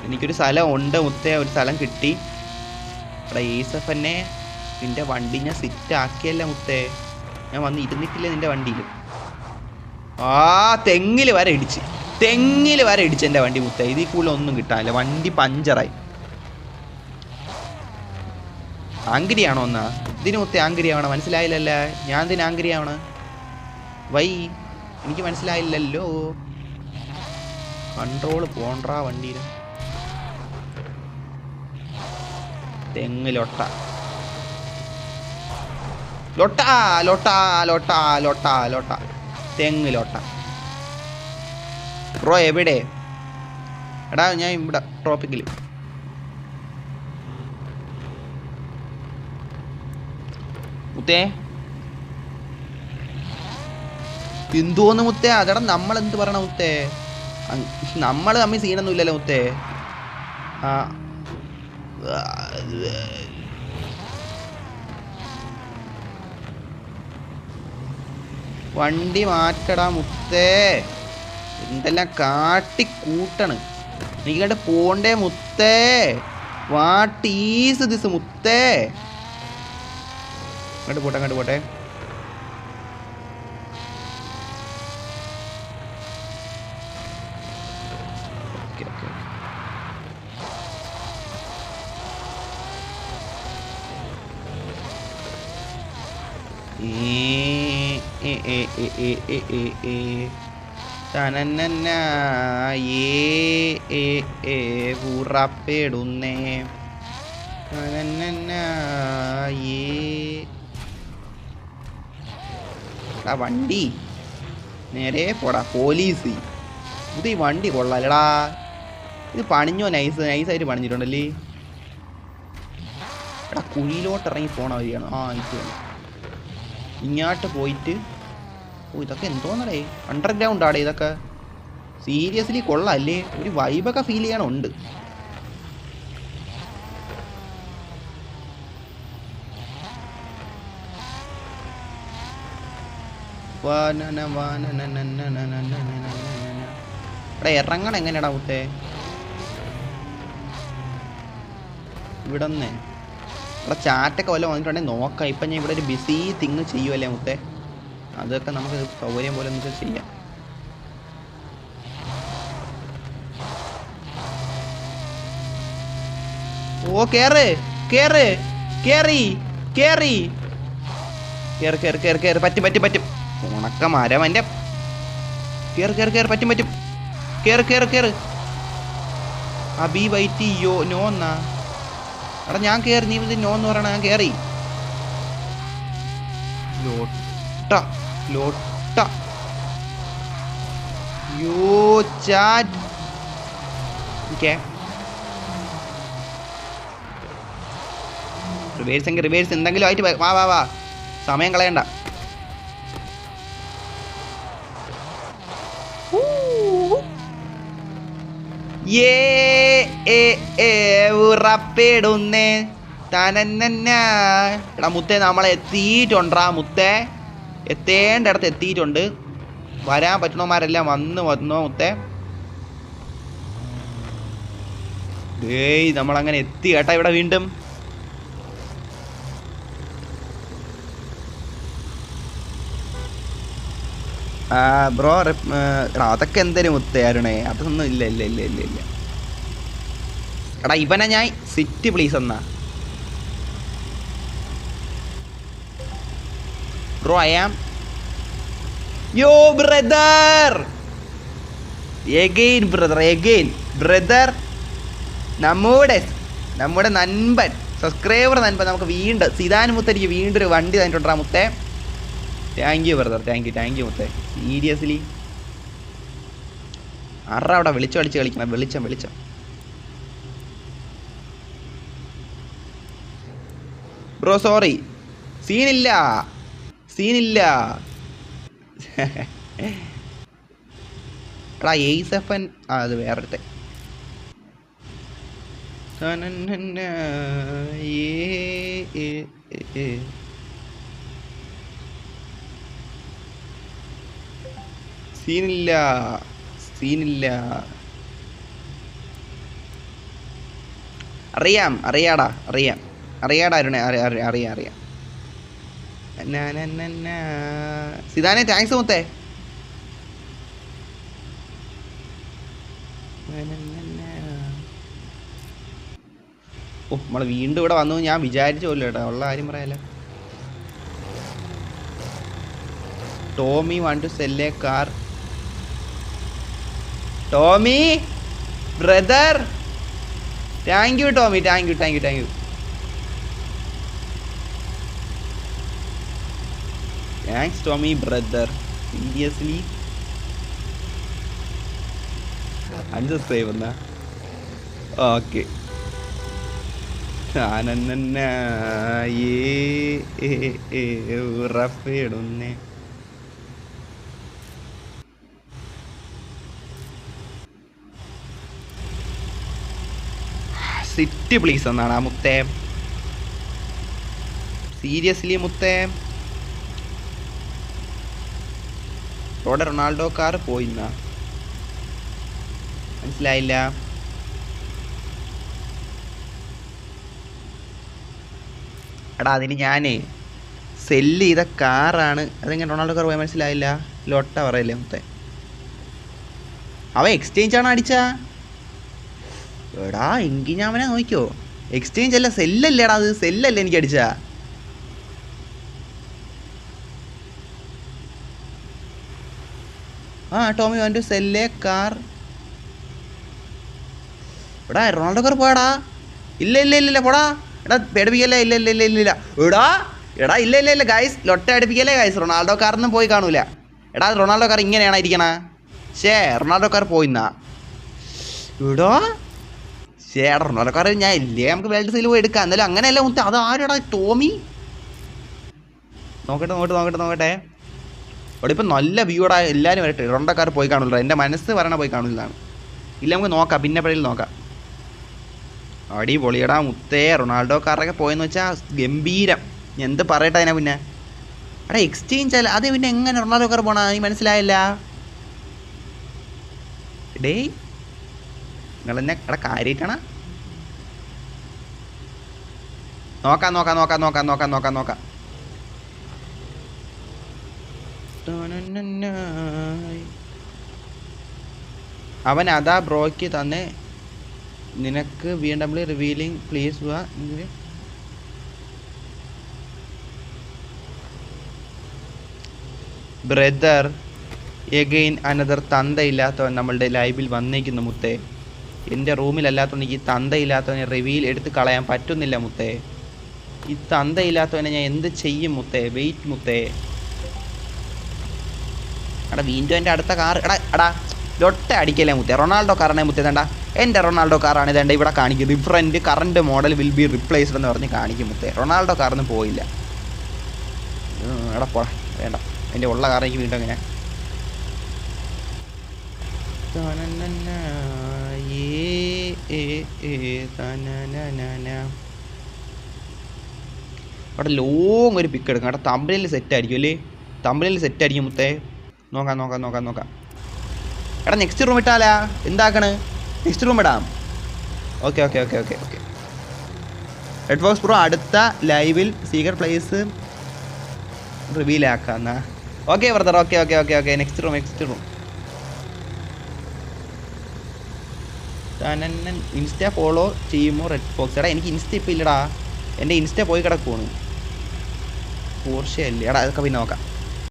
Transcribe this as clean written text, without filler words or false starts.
എനിക്കൊരു സ്ഥലം ഉണ്ട് മുത്തേ, ഒരു സ്ഥലം കിട്ടി. എടാ ഈസഫന്നെ, നിന്റെ വണ്ടി ഞാൻ സിറ്റ് ആക്കിയല്ല മുത്തേ. ഞാൻ വന്ന് ഇരുന്നിട്ടില്ല നിന്റെ വണ്ടിയിൽ. തെങ്ങിൽ വരെ ഇടിച്ച് എൻ്റെ വണ്ടി മുത്തേ. ഇതിൽ കൂടുതൽ ഒന്നും കിട്ടാനില്ല. വണ്ടി പഞ്ചറായി. ആംഗ്രിയാണോ എന്നാ ഇതിന് മുത്തേ? ആംഗ്രിയാവണം മനസ്സിലായില്ലല്ലേ? ഞാൻ ഇതിന് ആംഗ്രിയാവണ വൈ എനിക്ക് മനസ്സിലായില്ലല്ലോ. കൺട്രോള് പോണ്ടാ വണ്ടിയിൽ. തെങ്ങ് ലൊട്ട ലൊട്ട ലൊട്ട ലൊട്ട ലൊട്ട ലൊട്ട തെങ്ങ് ലൊട്ട. ബ്രോ എവിടെ? എടാ ഞാൻ ഇവിടെ ട്രോപ്പിക്കിൽ. മുത്തേ എന്തോന്ന് മുത്തേ? അതെടാ നമ്മളെന്ത് പറയണ മുത്തേ? നമ്മൾ തമ്മിൽ സീനൊന്നും ഇല്ലല്ലോ മുത്തേ. വണ്ടി മാറ്റടാ മുത്തേ. എന്തെല്ലാം കാട്ടിക്കൂട്ടാണ്. എനിക്ക് കണ്ട് പോണ്ടേ മുത്തേ. വാട്ട് ഈസ് ദിസ് മുത്തേ? അങ്ങോട്ട് പോട്ടെ, അങ്ങോട്ട് പോട്ടെ. Okay okay. ഉറപ്പിടുന്നേ. വണ്ടി നേരെ പോടാ പോലീസ്. ഇത് ഈ വണ്ടി കൊള്ളാലടാ. ഇത് പണിഞ്ഞോ? നൈസായിട്ട് പണിഞ്ഞിട്ടുണ്ടല്ലേ. എടാ കുഴിയിലോട്ട് ഇറങ്ങി പോണ വഴിയാണ്. ഇത് ഇങ്ങോട്ട് പോയിട്ട്. ഇതൊക്കെ എന്തോന്നടേ? അണ്ടർഗ്രൗണ്ട് ആടേ ഇതൊക്കെ. സീരിയസ്ലി കൊള്ളാല്ലേ? ഒരു വൈബൊക്കെ ഫീൽ ചെയ്യാനുണ്ട്. എടാ ഇറങ്ങണം എങ്ങനെയാടാ മുത്തേ? ഇവിടെ ഇവിടെ ചാറ്റൊക്കെ വല്ല വന്നിട്ടുണ്ടെങ്കിൽ നോക്കാം. ഇപ്പം ഞാൻ ഇവിടെ ഒരു ബിസി തിങ് ചെയ്യുമല്ലേ മുത്തേ. അതൊക്കെ നമുക്ക് സൗകര്യം പോലെ നമുക്ക് ചെയ്യാം. ഓ കേറ് കേറ് കേറി കേറി കേറ് കേറ് കേറ് കേറ്. പറ്റും പറ്റും പറ്റും. ഉണക്ക മരം എൻ്റെ. കേറ് കേറ് കേറ്. പറ്റും പറ്റും. കേറ് കേറ് കേറ്. അബി വൈറ്റി യോ നോ എന്നാ? എടാ ഞാൻ കേറി. നീ ഇത് നോ എന്ന് പറയണ? ഞാൻ കേറി. ലോട്ട ലോട്ട യോ ചാറ്റ്. ഓക്കെ റിവേഴ്സ് എങ്കിൽ റിവേഴ്സ് എന്തെങ്കിലും ആയിട്ട് വാ വാ വാ. സമയം കളയണ്ട. ഉറപ്പിടുന്നേ. എടാ മുത്തേ നമ്മളെ എത്തിയിട്ടുണ്ടാ മുത്തേ. എത്തേണ്ട ഇടത്ത് എത്തിയിട്ടുണ്ട്. വരാൻ പറ്റണമാരെല്ലാം വന്നോ മുത്തേ. നമ്മളങ്ങനെ എത്തി കേട്ടാ ഇവിടെ വീണ്ടും. ബ്രോ അതൊക്കെ എന്തേലും മുത്തേ അരുണേ? അതൊന്നും ഇല്ല ഇല്ല ഇല്ല ഇല്ല ഇല്ല. എടാ ഇവനെ ഞാൻ സിറ്റ് പ്ലീസ് എന്നാ. ബ്രോ ഐ ആം യോ brother. Again brother again brother. നമ്മുടെ നൻപൻ സബ്സ്ക്രൈബർ നൻപൻ നമുക്ക് വീണ്ടും സിദാൻ മുത്തരിക്ക് വീണ്ടും ഒരു വണ്ടി തന്നിട്ടുണ്ടാ മുത്തേ. Thank you brother. Thank U മുത്തേ. സീരിയസ്ലി ആറാ അവിടെ വിളിച്ച് കളിക്കണം. വെളിച്ചം ബ്രോ സോറി. സീനില്ല. എടാ എയ്സഫൻ. അത് വേറൊരുത്തെ. സീനില്ല. അറിയാടാ അരുണേ, അറിയാം. സിതാനെ താങ്ക്സ് മുത്തേ. ഓ നമ്മള് വീണ്ടും ഇവിടെ വന്നു ഞാൻ വിചാരിച്ചു പോലും കേട്ടോ, ഉള്ള കാര്യം പറയാലോ. Tommy want to sell a car. Tommy brother, thank you Tommy, thank you. Thanks Tommy brother, seriously unsubscribe എന്നാ. ഓക്കെ ഉറപ്പിടുന്നേ. സിറ്റ് പ്ലീസ് എന്നാണ് ആ മുത്തേ, സീരിയസ്ലി മുത്തേ. ഇവിടെ റൊണാൾഡോ കാർ പോയിന്ന മനസ്സിലായില്ല. എടാ അതിന് ഞാനേ സെല്ല് ചെയ്ത കാറാണ്, അതെങ്ങനെ റൊണാൾഡോ കാർ പോയി മനസ്സിലായില്ല. ലൊട്ട പറയല്ലേ മുത്തേ, അവ എക്സ്ചേഞ്ച് ആണ് അടിച്ചാ. എടാ എങ്കിൽ ഞാൻ അവനെ നോക്കിയോ, എക്സ്ചേഞ്ച് അല്ല സെല്ലല്ലേടാ, അത് സെല്ലല്ലേ എനിക്ക് അടിച്ചാ. ആ Tommy want to sell a car. എടാ റൊണാൾഡോ കാർ പോയാടാ. ഇല്ല പോടാ. എടാ പേടിപ്പിക്കല്ലേ. ഇല്ല എടാ ഇല്ല ഗൈസ്, ലൊട്ട അടുപ്പിക്കല്ലേ ഗൈസ്. റൊണാൾഡോ കാറിനും പോയി കാണൂല. എടാ റൊണാൾഡോ കാർ ഇങ്ങനെയാണ് ഇരിക്കണേ. റൊണാൾഡോ കാർ പോയിന്നാ. എടാ റൊണാൾഡോ കാർ ഞാൻ ഇല്ലേ, നമുക്ക് വേൾഡ് സെയിൽ പോയി എടുക്കാം. എന്നാലും അങ്ങനെയല്ല മുത്ത, അത് ആരാടാ ടോമി. നോക്കട്ടെ. അവിടെ ഇപ്പം നല്ല വ്യൂടാ, എല്ലാവരും വരട്ടെ. റൊണാൾഡോ കാർ പോയി കാണൂല, എൻ്റെ മനസ്സ് പറയണ പോയി കാണൂലാണ്. ഇല്ല നമുക്ക് നോക്കാം, പിന്നെ എപ്പോഴേലും നോക്കാം. അടിപൊളിയടാ മുത്തേ, റൊണാൾഡോ കാറൊക്കെ പോയെന്ന് വെച്ചാൽ ഗംഭീരം. ഞാൻ എന്ത് പറയട്ടെ അതിനെ. പിന്നെ എടാ എക്സ്ചേഞ്ച് അല്ല അത്, പിന്നെ എങ്ങനെ റൊണാൾഡോ കാർ പോണ നീ മനസ്സിലായില്ല. ഡേയ് നിങ്ങളെന്നെ എടാ കാര്യമായിട്ടാണ്. നോക്കാം. അവൻ അതാ ബ്രോയ്ക്ക് തന്നെ നിനക്ക് BMW റിവീലിംഗ് പ്ലീസ് വാ. ബ്രദർ എഗെയിൻ അനദർ തന്തയില്ലാത്തവൻ നമ്മളുടെ ലൈവിൽ വന്നേക്കുന്നു മുത്തേ. എൻ്റെ റൂമിലല്ലാത്തവൻ ഈ തന്തയില്ലാത്തവനെ റിവീൽ എടുത്ത് കളയാൻ പറ്റുന്നില്ല മുത്തേ. ഈ തന്തയില്ലാത്തവനെ ഞാൻ എന്ത് ചെയ്യും മുത്തേ. വെയിറ്റ് മുത്തേ. എടാ വീണ്ടും എൻ്റെ അടുത്ത കാർ. എടാ ലൊട്ട അടിക്കല്ലേ മുത്തേ. റൊണാൾഡോ കാറാണേ മുത്തേ. തേണ്ട എൻ്റെ റൊണാൾഡോ കാറാണ് ഇതേണ്ട ഇവിടെ കാണിക്കും. Different current model will be replaced എന്ന് പറഞ്ഞ് കാണിക്കും മുത്തേ. റൊണാൾഡോ കാറൊന്നും പോയില്ല. എടാ പോടാ, വേണ്ട. എൻ്റെ ഉള്ള കാർ എനിക്ക് വീണ്ടും എങ്ങനെ. അവിടെ ലോങ് ഒരു പിക്ക് എടുക്കാം. അവിടെ തമ്പനിൽ സെറ്റ് ആയിരിക്കും അല്ലേ, തമ്പനിൽ സെറ്റ് ആയിരിക്കും മുത്തേ. നോക്കാം. എടാ നെക്സ്റ്റ് റൂം ഇട്ടാലാ, എന്താക്കണ്? നെക്സ്റ്റ് റൂം ഇടാം. ഓക്കെ. റെഡ് ബോക്സ് പ്രോ അടുത്ത ലൈവിൽ സീക്രട്ട് പ്ലേസ് റിവീൽ ആക്കാന്നാ. Okay brother, okay. Next room. Insta follow ചെയ്യുമോ റെഡ് ബോക്സ്? എടാ എനിക്ക് ഇൻസ്റ്റ ഇപ്പം ഇല്ലടാ, എൻ്റെ ഇൻസ്റ്റ പോയി കിടക്കുവാണ്. പോർഷ അല്ലേ എടാ, അതൊക്കെ പിന്നെ നോക്കാം.